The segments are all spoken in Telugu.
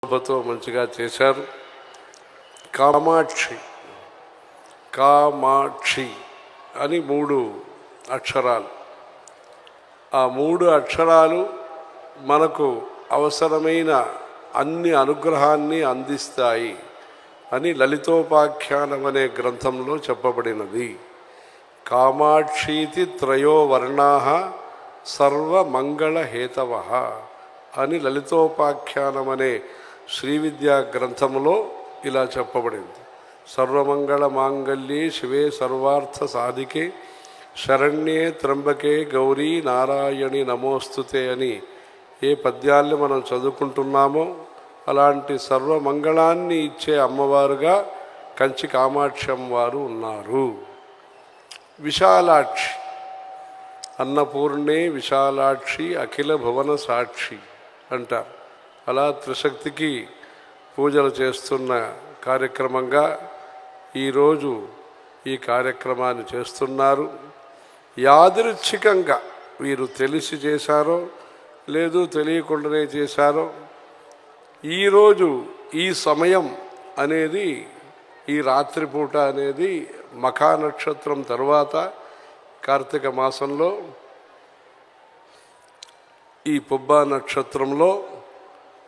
శోభతో మంచిగా చేశారు. కామాక్షి కామాక్షి అని 3 అక్షరాలు. ఆ 3 అక్షరాలు మనకు అవసరమైన అన్ని అనుగ్రహాన్ని అందిస్తాయి అని లలితోపాఖ్యానం అనే గ్రంథంలో చెప్పబడినది. కామాక్షీతి త్రయో వర్ణాః సర్వమంగళహేతవః అని లలితోపాఖ్యానం అనే శ్రీ విద్యా గ్రంథంలో ఇలా చెప్పబడింది. సర్వమంగళ మాంగళ్యే శివే సర్వార్థ సాధికే శరణ్యే త్రంబకే గౌరీ నారాయణి నమోస్తుతే అని ఏ పద్యాల్ని మనం చదువుకుంటున్నామో అలాంటి సర్వమంగళాన్ని ఇచ్చే అమ్మవారుగా కంచి కామాక్షి అమ్మవారు ఉన్నారు. విశాలాక్షి, అన్నపూర్ణే విశాలాక్షి అఖిల భువన సాక్షి అంటారు. అలా త్రిశక్తికి పూజలు చేస్తున్న కార్యక్రమంగా ఈరోజు ఈ కార్యక్రమాన్ని చేస్తున్నారు. యాదృచ్ఛికంగా వీరు తెలిసి చేశారో లేదు తెలియకుండానే చేశారో ఈరోజు ఈ సమయం అనేది, ఈ రాత్రిపూట అనేది మఖా నక్షత్రం తర్వాత కార్తీక మాసంలో ఈ పుబ్బా నక్షత్రంలో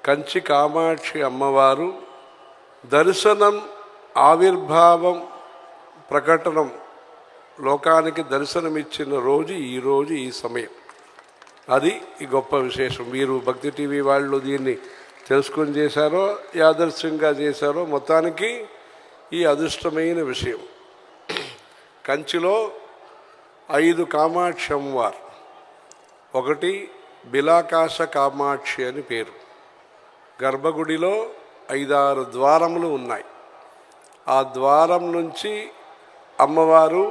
కంచి కామాక్షి అమ్మవారు దర్శనం, ఆవిర్భావం, ప్రకటనం, లోకానికి దర్శనమిచ్చిన రోజు ఈరోజు ఈ సమయం. అది ఈ గొప్ప విశేషం. వీరు భక్తి టీవీ వాళ్ళు దీన్ని తెలుసుకొని చేశారో యాదృశ్యంగా చేశారో మొత్తానికి ఈ అదృష్టమైన విషయం. కంచిలో 5 కామాక్షి అమ్మవారు. ఒకటి బిలాకాశ కామాక్షి అని పేరు. గర్భగుడిలో 5-6 ద్వారములు ఉన్నాయి. ఆ ద్వారం నుంచి అమ్మవారు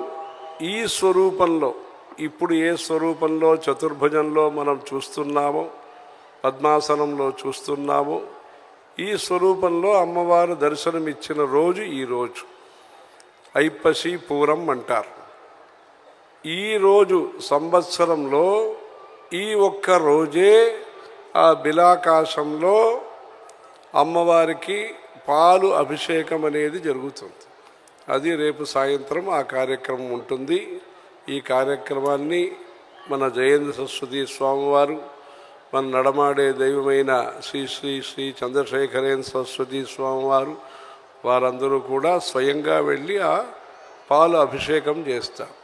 ఈ స్వరూపంలో, ఇప్పుడు ఏ స్వరూపంలో చతుర్భుజంలో మనం చూస్తున్నామో, పద్మాసనంలో చూస్తున్నామో, ఈ స్వరూపంలో అమ్మవారు దర్శనమిచ్చిన రోజు ఈరోజు. ఐప్పసి పూరం అంటారు. ఈరోజు సంవత్సరంలో ఈ ఒక్క రోజే ఆ బిలాకాశంలో అమ్మవారికి పాలు అభిషేకం అనేది జరుగుతుంది. అది రేపు సాయంత్రం ఆ కార్యక్రమం ఉంటుంది. ఈ కార్యక్రమాన్ని మన జయేంద్ర సరస్వతి స్వామివారు, మన నడమాడే దైవమైన శ్రీ శ్రీ శ్రీ చంద్రశేఖరేంద్ర సరస్వతి స్వామివారు వారందరూ కూడా స్వయంగా వెళ్ళి ఆ పాలు అభిషేకం చేస్తారు.